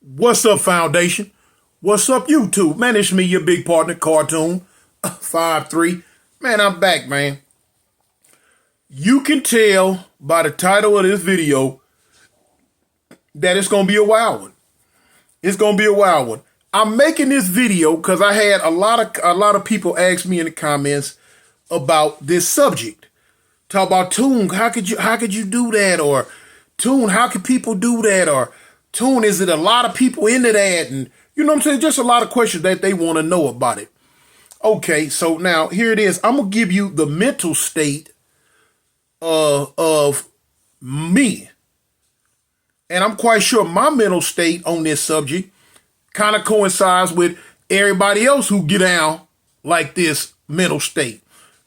What's up, Foundation? What's up, YouTube? Man, it's me, your big partner, Cartoon 5-3. Man, I'm back, man. You can tell by the title of this video that it's going to be a wild one. It's going to be a wild one. I'm making this video because I had a lot of people ask me in the comments about this subject. Talk about Toon, how could you do that? Or Toon, how could people do that? Or Toon, is it a lot of people into that? And you know what I'm saying? Just a lot of questions that they want to know about it. Okay, so now here it is. I'm going to give you the mental state of me. And I'm quite sure my mental state on this subject kind of coincides with everybody else who get down like this mental state.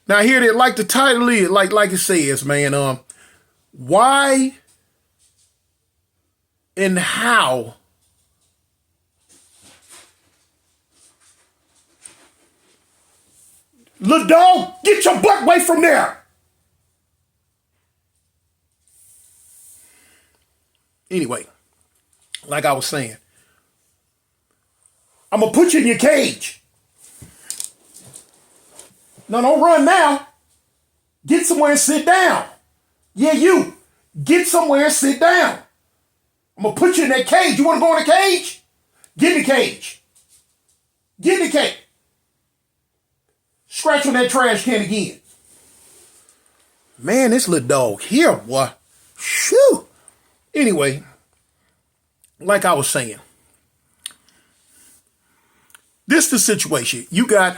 Now here it is, like the title is, like it says, man, why and how little dog, get your butt away from there. Anyway, like I was saying, I'm going to put you in your cage. No, don't run now. Get somewhere and sit down. Yeah, you. Get somewhere and sit down. I'm going to put you in that cage. You want to go in the cage? Get in the cage. Get in the cage. Scratch on that trash can again. Man, this little dog here, boy. Shoo. Anyway, like I was saying, this is the situation. You got,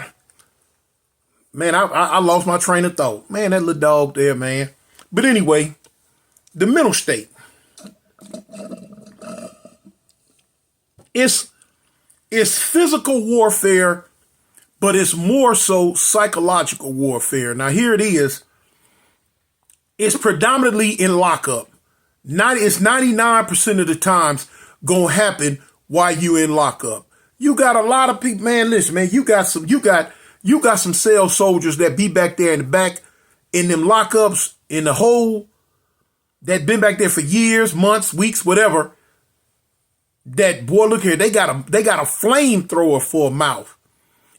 man, I lost my train of thought. Man, that little dog there, man. But anyway, the mental state. It's physical warfare, but it's more so psychological warfare. Now, here it is. It's predominantly in lockup. It's 99% of the times gonna happen while you in lockup. You got a lot of people, man. Listen, man, you got some cell soldiers that be back there in the back in them lockups in the hole that been back there for years, months, weeks, whatever. That boy, look here, they got a flamethrower for a mouth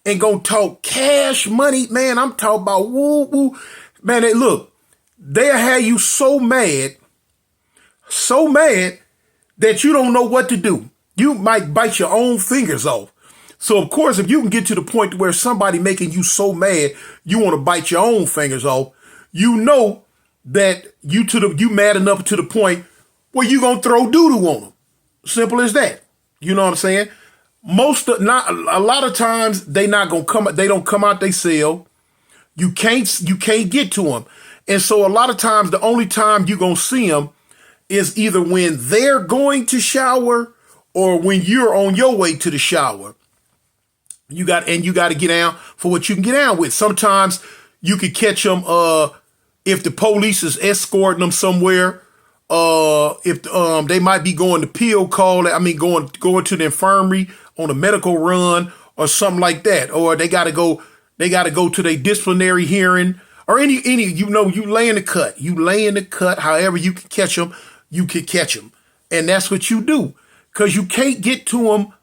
and gonna talk cash money, man. I'm talking about woo woo, man. They'll have you so mad that you don't know what to do. You might bite your own fingers off. So of course, if you can get to the point where somebody making you so mad, you want to bite your own fingers off, you know that you mad enough to the point where you gonna throw doo-doo on them. Simple as that. You know what I'm saying? A lot of times they don't come out they cell. You can't get to them. And so a lot of times the only time you gonna see them is either when they're going to shower or when you're on your way to the shower. You got to get down for what you can get down with. Sometimes you could catch them if the police is escorting them somewhere. If they might be going to pill call, going to the infirmary on a medical run or something like that, or they got to go to their disciplinary hearing or any you lay in the cut, however you can catch them, you can catch them, and that's what you do, because you can't get to them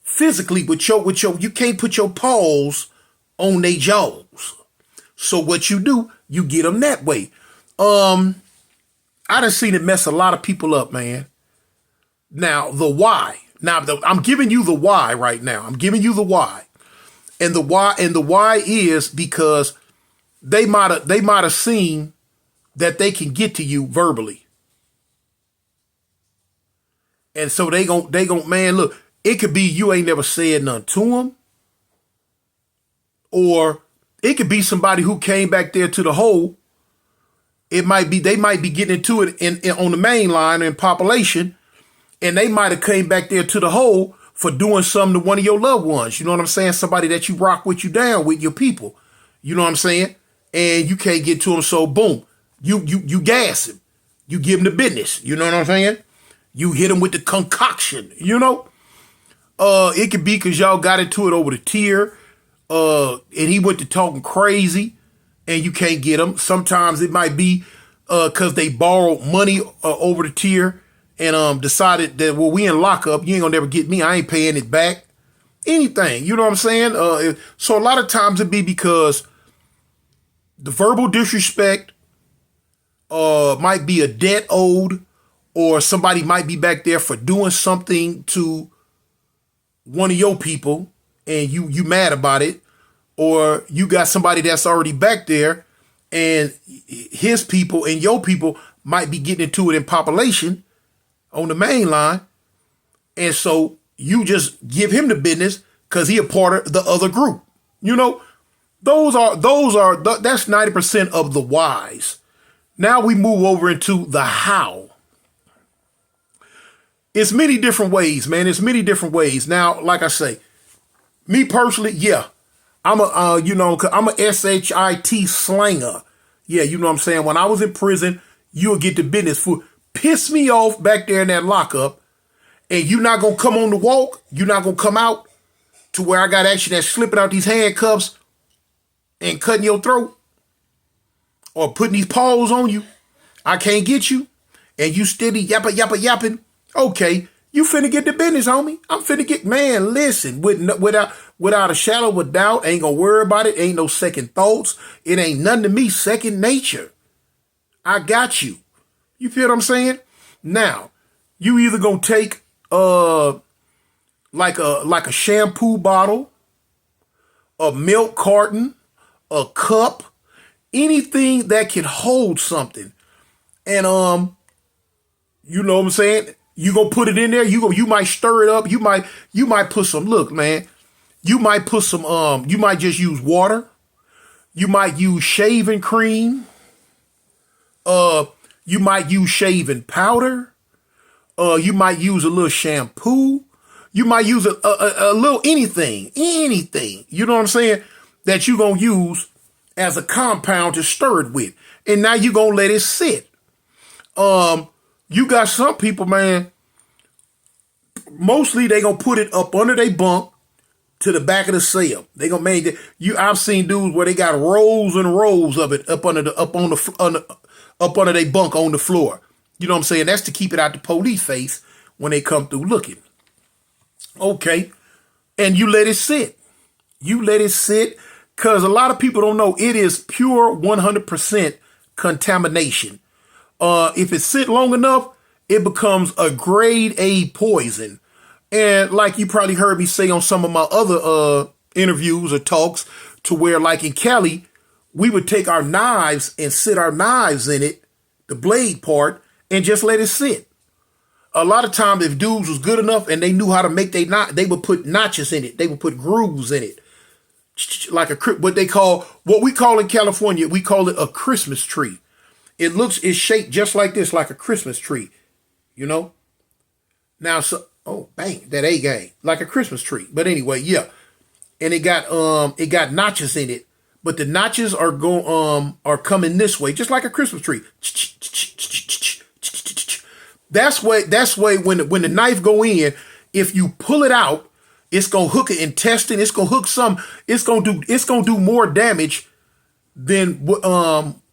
physically you can't put your paws on their jaws. So what you do, you get them that way. I done seen it mess a lot of people up, man. Now, the why. I'm giving you the why right now. I'm giving you the why. And the why is because they might have seen that they can get to you verbally. And so they gon' man, look, it could be you ain't never said nothing to them. Or it could be somebody who came back there to the hole. They might be getting into it in on the main line in population, and they might have came back there to the hole for doing something to one of your loved ones. You know what I'm saying? Somebody that you rock with, you down with, your people. You know what I'm saying? And you can't get to them, so boom, you gas him. You give him the business. You know what I'm saying? You hit him with the concoction. You know, it could be because y'all got into it over the tier, and he went to talking crazy. And you can't get them. Sometimes it might be because they borrowed money over the tier and decided that, well, we in lockup, you ain't gonna never get me, I ain't paying it back. Anything, you know what I'm saying? So a lot of times it be because the verbal disrespect, might be a debt owed, or somebody might be back there for doing something to one of your people and you mad about it, or you got somebody that's already back there and his people and your people might be getting into it in population on the main line. And so you just give him the business because he a part of the other group. You know, that's 90% of the whys. Now we move over into the how. It's many different ways, man. It's many different ways. Now, like I say, me personally, yeah, I'm a shit slanger. Yeah, you know what I'm saying? When I was in prison, you'll get the business for piss me off back there in that lockup, and you're not gonna come on the walk, you're not gonna come out to where I got action that's slipping out these handcuffs and cutting your throat or putting these paws on you. I can't get you, and you steady yapping. Okay, you finna get the business, homie. I'm finna get, man, listen, without a shadow of a doubt, ain't gonna worry about it. Ain't no second thoughts. It ain't nothing to me, second nature. I got you. You feel what I'm saying? Now, you either gonna take like a shampoo bottle, a milk carton, a cup, anything that can hold something. And you know what I'm saying? You gonna put it in there, you might stir it up, you might put some, look, man, you might put some you might just use water, you might use shaving cream, you might use shaving powder, you might use a little shampoo, you might use a little anything, you know what I'm saying, that you gonna use as a compound to stir it with. And now you gonna let it sit. You got some people, man, mostly they gonna put it up under their bunk to the back of the cell. They gonna make it. I've seen dudes where they got rows and rows of it up under their bunk on the floor. You know what I'm saying? That's to keep it out the police face when they come through looking. Okay, and you let it sit. You let it sit, because a lot of people don't know it is pure 100% contamination. If it sit long enough, it becomes a grade A poison. And like you probably heard me say on some of my other interviews or talks, to where like in Cali, we would take our knives and sit our knives in it, the blade part, and just let it sit. A lot of times, if dudes was good enough and they knew how to make they would put notches in it. They would put grooves in it. Like what we call in California, we call it a Christmas tree. It's shaped just like this, like a Christmas tree, you know? Now, so, oh, bang, that A-gang, like a Christmas tree. But anyway, yeah. And it got notches in it, but the notches are coming this way, just like a Christmas tree. That's way when the knife go in, if you pull it out, it's gonna hook an intestine, it's gonna hook it's gonna do more damage than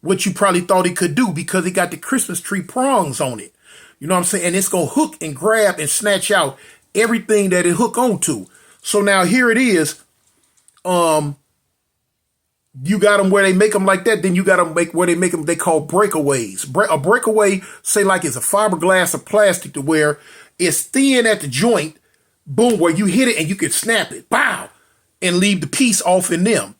what you probably thought it could do, because it got the Christmas tree prongs on it. You know what I'm saying? And it's gonna hook and grab and snatch out everything that it hook onto. So now here it is. You got them where they make them like that. Then you got them where they make them, they call breakaways. A breakaway, say like it's a fiberglass or plastic, to where it's thin at the joint, boom, where you hit it and you can snap it, pow, and leave the piece off in them.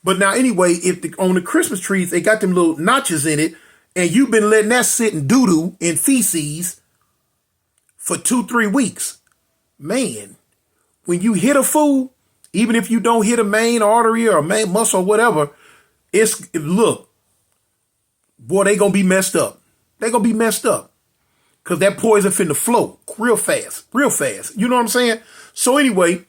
But now anyway, on the Christmas trees, they got them little notches in it, and you've been letting that sit in doo-doo and feces for 2-3 weeks. Man, when you hit a fool, even if you don't hit a main artery or a main muscle or whatever, look, boy, they gonna be messed up. They gonna be messed up, because that poison finna flow real fast. You know what I'm saying? So anyway,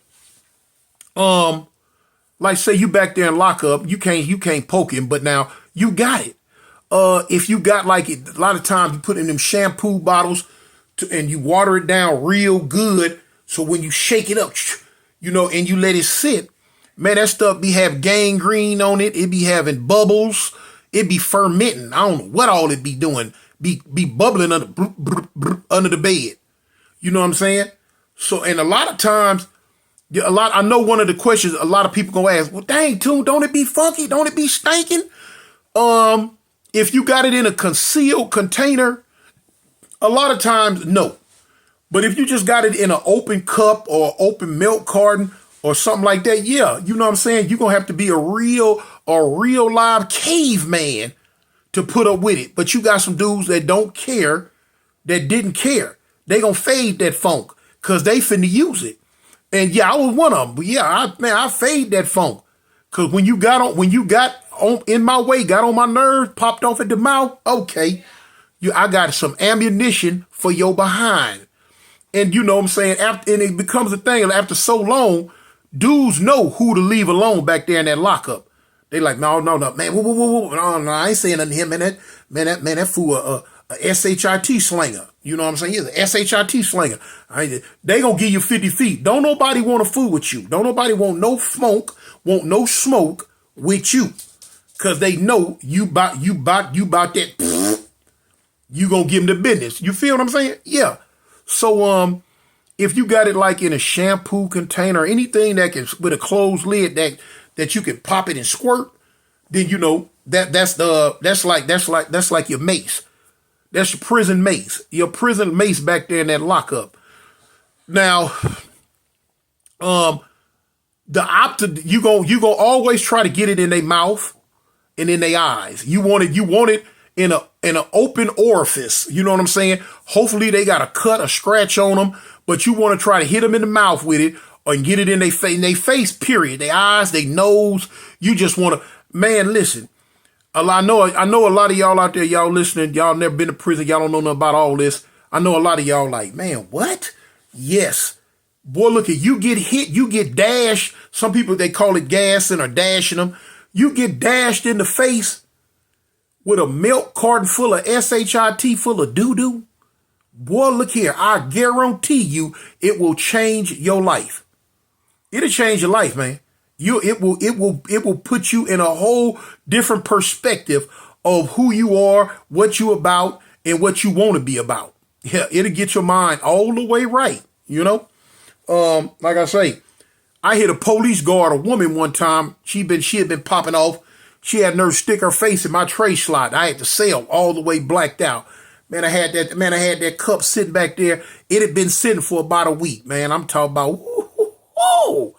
like say you back there in lockup, you can't poke him, but now you got it. If you got like a lot of times you put in them shampoo bottles and you water it down real good, so when you shake it up, you know, and you let it sit, man, that stuff be have gangrene on it. It be having bubbles. It be fermenting. I don't know what all it be doing be bubbling under the bed. You know what I'm saying? So, and a lot of times, I know one of the questions a lot of people gonna ask, well, dang, Tune, don't it be funky? Don't it be stinking? If you got it in a concealed container, a lot of times, no. But if you just got it in an open cup or open milk carton or something like that, yeah, you know what I'm saying? You're going to have to be a real live caveman to put up with it. But you got some dudes that don't care, that didn't care. They going to fade that funk because they finna use it. And yeah, I was one of them. But yeah, I fade that funk. Because when you got in my way, got on my nerves, popped off at the mouth, okay, I got some ammunition for your behind. And you know what I'm saying? And it becomes a thing. After so long, dudes know who to leave alone back there in that lockup. They like, no, man, whoa. No, I ain't saying nothing to him, man. That fool a shit slinger. You know what I'm saying? He's a shit slinger. They gonna give you 50 feet. Don't nobody want to fool with you. Don't nobody want no smoke with you. Cause they know you about that. You gonna give them the business. You feel what I'm saying? Yeah. So, if you got it like in a shampoo container, or anything that can, with a closed lid that you can pop it and squirt, then you know that's like your mace. That's your prison mace. Your prison mace back there in that lockup. Now, you gonna always try to get it in their mouth and in their eyes. You want it in an open orifice. You know what I'm saying? Hopefully they got a cut, a scratch on them, but you want to try to hit them in the mouth with it or get it in their face, period. Their eyes, their nose. You just want to, man, listen. I know a lot of y'all out there, y'all listening, y'all never been to prison. Y'all don't know nothing about all this. I know a lot of y'all like, man, what? Yes. Boy, look at you get hit, you get dashed. Some people, they call it gassing or dashing them. You get dashed in the face with a milk carton full of shit full of doo-doo. Boy, look here. I guarantee you it will change your life. It'll change your life, man. It will put you in a whole different perspective of who you are, what you about, and what you want to be about. Yeah, it'll get your mind all the way right, you know? Like I say, I hit a police guard, a woman one time. She had been popping off. She had nerve stick her face in my tray slot. I had the cell all the way blacked out. Man, I had that cup sitting back there. It had been sitting for about a week, man. I'm talking about, whoa.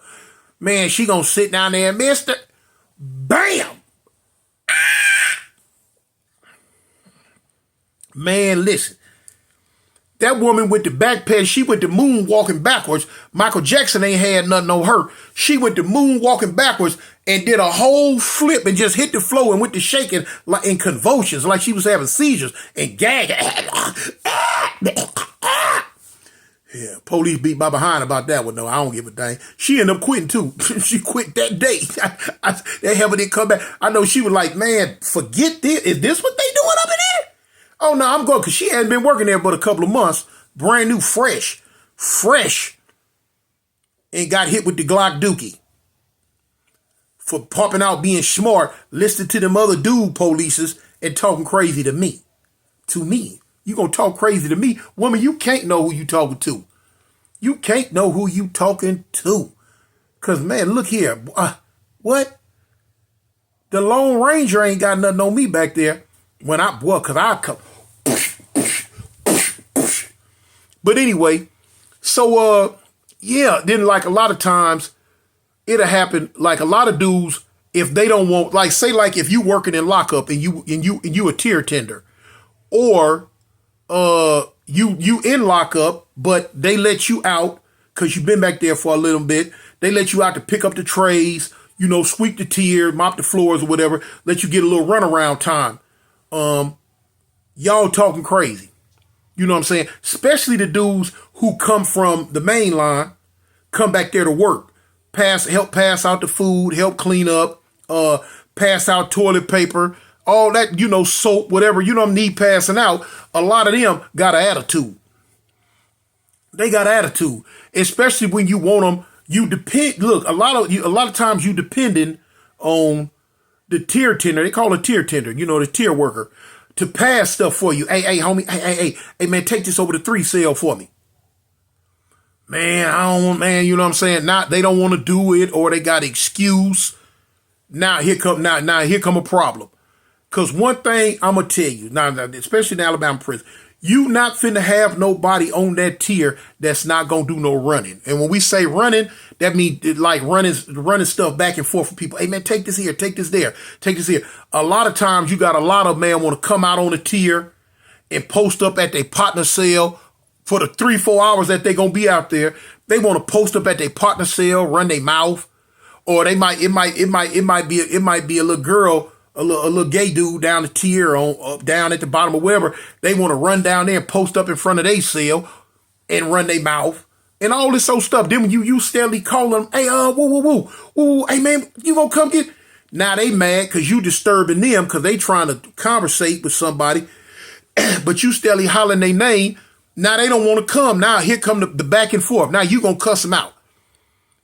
Man, she gonna sit down there, mister. Bam! Ah! Man, listen. That woman with the backpack, she went to moon walking backwards. Michael Jackson ain't had nothing on her. She went to moon walking backwards and did a whole flip and just hit the floor and went to shaking like in convulsions, like she was having seizures and gagging. Yeah, police beat my behind about that one, though. I don't give a dang. She ended up quitting, too. She quit that day. That hell didn't come back. I know she was like, man, forget this. Is this what they doing up in there? Oh, no, I'm going, because she hadn't been working there but a couple of months. Brand new, fresh. And got hit with the Glock Dookie. For popping out being smart, listening to them other dude polices and talking crazy to me. To me. You gonna talk crazy to me? Woman, you can't know who you talking to. You can't know who you talking to. Because, man, look here. What? The Lone Ranger ain't got nothing on me back there. Because I come. But anyway, so, yeah, then like a lot of times, it'll happen, like a lot of dudes, if they don't want, like, say, like, if you working in lockup and you a tier tender, or you in lockup, but they let you out because you've been back there for a little bit. They let you out to pick up the trays, you know, sweep the tier, mop the floors or whatever, let you get a little runaround time. Y'all talking crazy. You know what I'm saying? Especially the dudes who come from the main line, come back there to work. Help pass out the food, help clean up, pass out toilet paper, all that, you know, soap, whatever, you don't need passing out. A lot of them got an attitude. They got attitude, especially when you want them. You depend. Look, a lot of times you depending on the tier tender. They call it tier tender. You know, the tier worker to pass stuff for you. Hey, homie, hey, man, take this over to 3 cell for me. Man, I don't, man, you know what I'm saying? Now they don't want to do it, or they got excuse. Now here come a problem. Cause one thing I'm gonna tell you, now especially in Alabama prison, you not finna have nobody on that tier that's not gonna do no running. And when we say running, that means like running stuff back and forth for people. Hey man, take this here, take this there, take this here. A lot of times you got a lot of man want to come out on the tier and post up at their partner cell for the 3-4 hours that they gonna be out there. They want to post up at their partner cell, run their mouth, or it might be a little girl, a little gay dude down the tier down at the bottom of wherever. They want to run down there and post up in front of their cell and run their mouth and all this old stuff. Then when you steadily call them, hey, woo, hey man, you gonna come get? Now they mad because you disturbing them because they trying to conversate with somebody, but you steadily hollering their name. Now they don't want to come. Now here come the back and forth. Now you gonna cuss them out,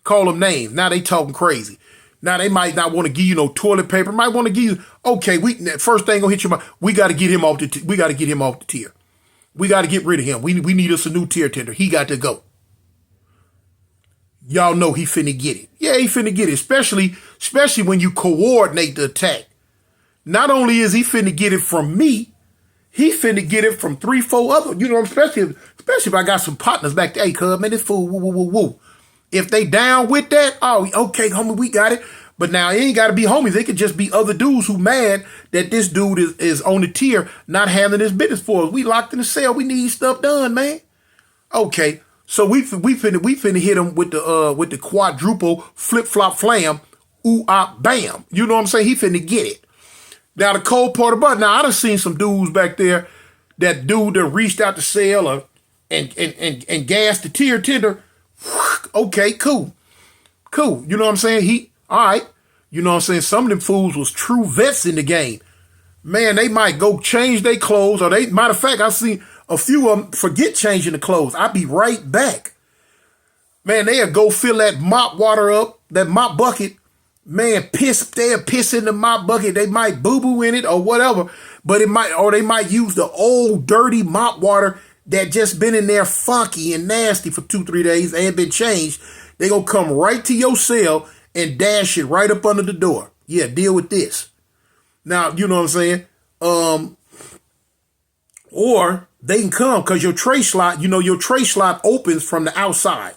call them names. Now they talking crazy. Now they might not want to give you no toilet paper. Might want to give you, okay, first thing gonna hit your mind. We got to get him off the tier. We got to get rid of him. We need us a new tier tender. He got to go. Y'all know he finna get it. Yeah, he finna get it. Especially when you coordinate the attack. Not only is he finna get it from me, he finna get it from 3-4 other. You know, especially if I got some partners back there. Hey, cuz, man, this fool, woo. If they down with that, oh, okay, homie, we got it. But now it ain't got to be homies. They could just be other dudes who mad that this dude is on the tier, not handling his business for us. We locked in the cell. We need stuff done, man. Okay, so we finna hit him with the quadruple flip flop flam, ooh ah bam. You know what I'm saying? He finna get it. Now the cold part about it, now I done seen some dudes back there, that dude that reached out the cell and gassed the tier tender. Okay, cool. You know what I'm saying? All right. You know what I'm saying? Some of them fools was true vets in the game. Man, they might go change their clothes, or matter of fact, I seen a few of them forget changing the clothes. I'll be right back. Man, they'll go fill that mop water up, that mop bucket. Man, they'll piss in the mop bucket. They might boo-boo in it or whatever, but they might use the old dirty mop water that just been in there funky and nasty for 2-3 days, ain't been changed. They gonna come right to your cell and dash it right up under the door. Yeah, deal with this. Now, you know what I'm saying? Or they can come because your tray slot opens from the outside.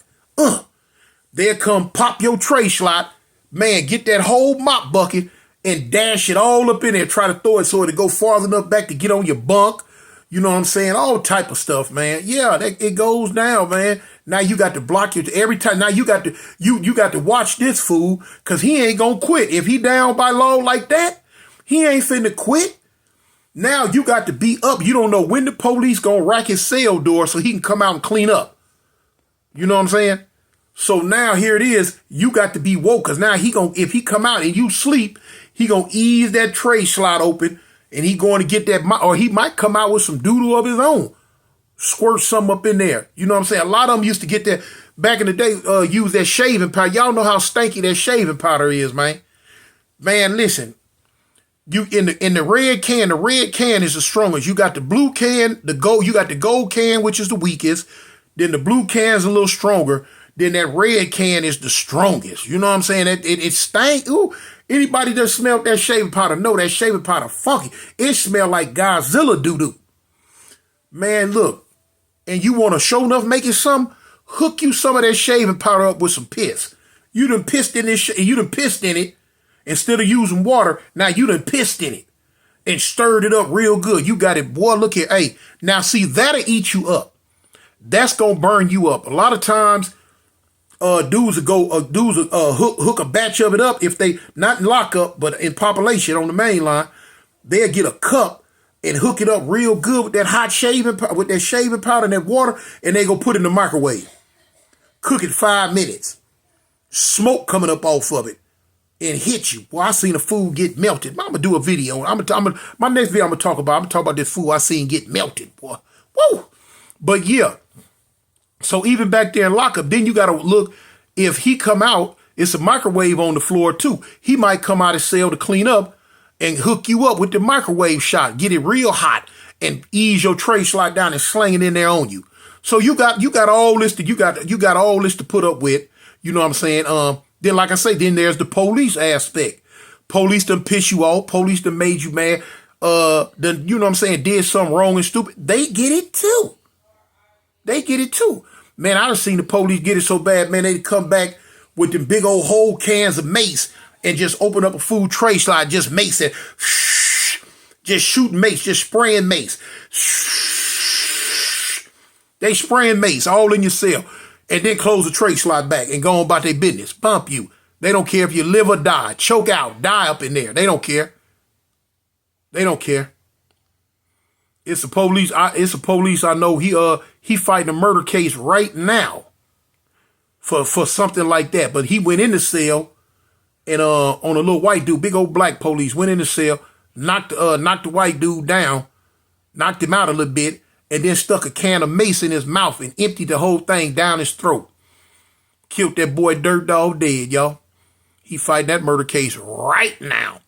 They'll come pop your tray slot, man, get that whole mop bucket and dash it all up in there. Try to throw it so it'll go far enough back to get on your bunk. You know what I'm saying? All type of stuff, man. Yeah, it goes down, man. Now you got to block your every time. Now you got to watch this fool because he ain't gonna quit. If he down by law like that, he ain't finna quit. Now you got to be up. You don't know when the police gonna rack his cell door so he can come out and clean up. You know what I'm saying? So now here it is. You got to be woke because now if he come out and you sleep, he gonna ease that tray slot open. And he going to get that, or he might come out with some doodle of his own. Squirt some up in there. You know what I'm saying? A lot of them used to get that, back in the day, use that shaving powder. Y'all know how stanky that shaving powder is, man. Man, listen. You in the red can is the strongest. You got the blue can, you got the gold can, which is the weakest. Then the blue can is a little stronger. Then that red can is the strongest. You know what I'm saying? It stank. Ooh. Anybody that smelled that shaving powder know that shaving powder funky. It smell like Godzilla doo-doo. Man, look. And you want to show enough make it some? Hook you some of that shaving powder up with some piss. You done pissed in this you done pissed in it. Instead of using water, now you done pissed in it. And stirred it up real good. You got it, boy, look here. Hey, now see, that'll eat you up. That's going to burn you up. A lot of times, dudes will hook a batch of it up if they not in lockup, but in population on the main line. They'll get a cup and hook it up real good with that hot shaving powder and that water, and they go put it in the microwave. Cook it 5 minutes. Smoke coming up off of it and hit you. Well, I seen a food get melted. I'm gonna do a video. My next video I'm gonna talk about this food I seen get melted, boy. Woo! But yeah. So even back there in lockup, then you got to look, if he come out, it's a microwave on the floor too. He might come out of cell to clean up, and hook you up with the microwave shot, get it real hot, and ease your tray slot down and sling it in there on you. So you got all this to put up with. You know what I'm saying? Then like I say, then there's the police aspect. Police done piss you off. Police done made you mad. Then you know what I'm saying, did something wrong and stupid. They get it too. Man, I done seen the police get it so bad, man, they come back with them big old whole cans of mace and just open up a food tray slide, just mace it. Just shooting mace, just spraying mace. They spraying mace all in your cell and then close the tray slide back and go on about their business. Bump you. They don't care if you live or die. Choke out, die up in there. They don't care. It's a police I know. He fighting a murder case right now for something like that. But he went in the cell and on a little white dude, big old black police, went in the cell, knocked the white dude down, knocked him out a little bit, and then stuck a can of mace in his mouth and emptied the whole thing down his throat. Killed that boy Dirt Dog dead, y'all. He fighting that murder case right now.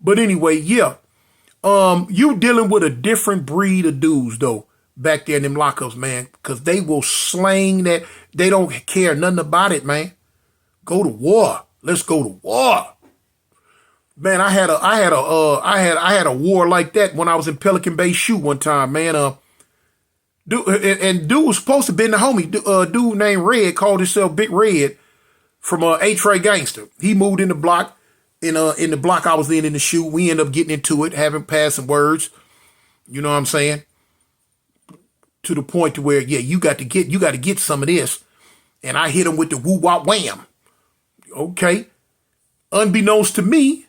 But anyway, yeah. You dealing with a different breed of dudes, though, back there in them lockups, man, because they will slang that. They don't care nothing about it, man. Go to war. Let's go to war. Man, I had a war like that when I was in Pelican Bay Shoot one time, man. Dude was supposed to be the homie. Dude named Red called himself Big Red from A-Tray Gangster. He moved in the block. In the block I was in the shoot, we ended up getting into it, having passing words. You know what I'm saying? To the point to where, yeah, you got to get some of this. And I hit him with the woo wop wham. Okay. Unbeknownst to me,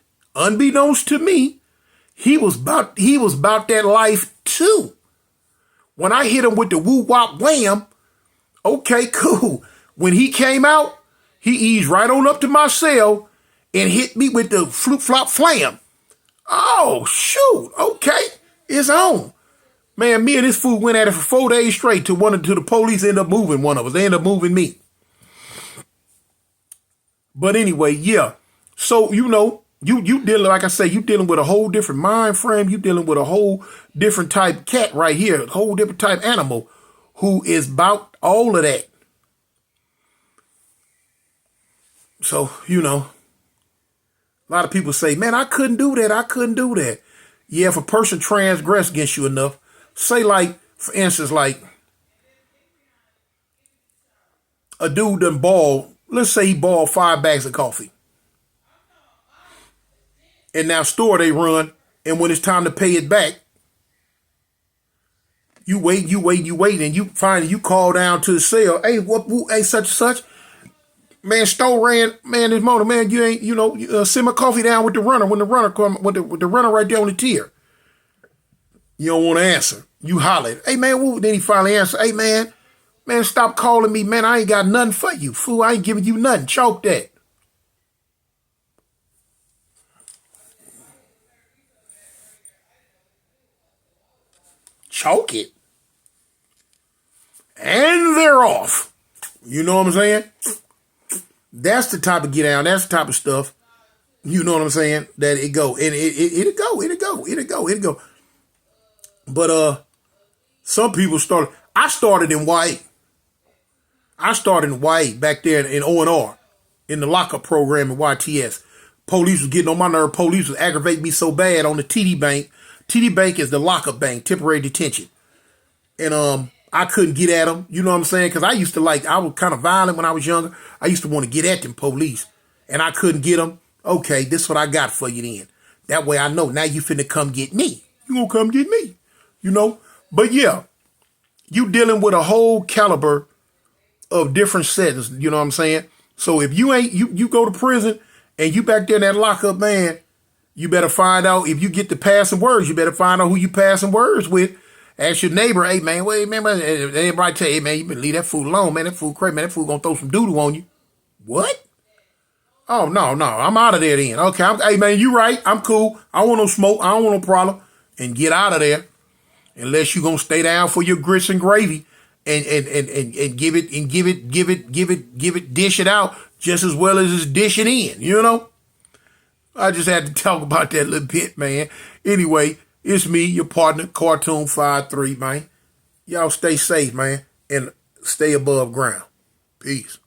he was about that life too. When I hit him with the woo wop wham, okay, cool. When he came out, he eased right on up to my cell and hit me with the flip flop flam. Oh, shoot. Okay. It's on. Man, me and this fool went at it for 4 days straight till the police ended up moving one of us. They ended up moving me. But anyway, yeah. So, you know, you dealing, like I say, you dealing with a whole different mind frame. You dealing with a whole different type cat right here, a whole different type animal who is about all of that. So, you know, a lot of people say, man, I couldn't do that. Yeah, if a person transgress against you enough, say like, for instance, like a dude done ball, let's say he balled 5 bags of coffee. And now store they run, and when it's time to pay it back, you wait, and you finally you call down to the cell, hey, hey, such and such. Man, store ran, man, this morning, man, you ain't, send my coffee down with the runner when the runner come, with the runner right there on the tier. You don't want to answer. You hollered, hey, man, woo. Then he finally answered, hey, man, stop calling me, man. I ain't got nothing for you, fool. I ain't giving you nothing. Choke that. Choke it. And they're off. You know what I'm saying? That's the type of get down. That's the type of stuff. You know what I'm saying? That it go. And it'll go. But some people started. I started in YA. Back there in O&R, in the lockup program at YTS. Police was getting on my nerve. Police was aggravating me so bad on the TD Bank. TD Bank is the lockup bank, temporary detention. And I couldn't get at them. You know what I'm saying? Because I was kind of violent when I was younger. I used to want to get at them police. And I couldn't get them. Okay, this is what I got for you then. That way I know. Now you finna come get me. You gonna come get me. You know? But yeah, you dealing with a whole caliber of different settings. You know what I'm saying? So if you ain't, you go to prison and you back there in that lockup, man, you better find out, if you get the passing words, you better find out who you passing words with. Ask your neighbor, hey, man, wait, man, everybody tell you, hey, man, you better leave that fool alone, man. That fool crazy, man. That fool gonna throw some doo-doo on you. What? Oh, no, I'm out of there then. Okay, hey, man, you right. I'm cool. I don't want no smoke. I don't want no problem. And get out of there. Unless you gonna stay down for your grits and gravy and give it, dish it out just as well as it's dishing in, you know? I just had to talk about that a little bit, man. Anyway, it's me, your partner, Cartoon53, man. Y'all stay safe, man, and stay above ground. Peace.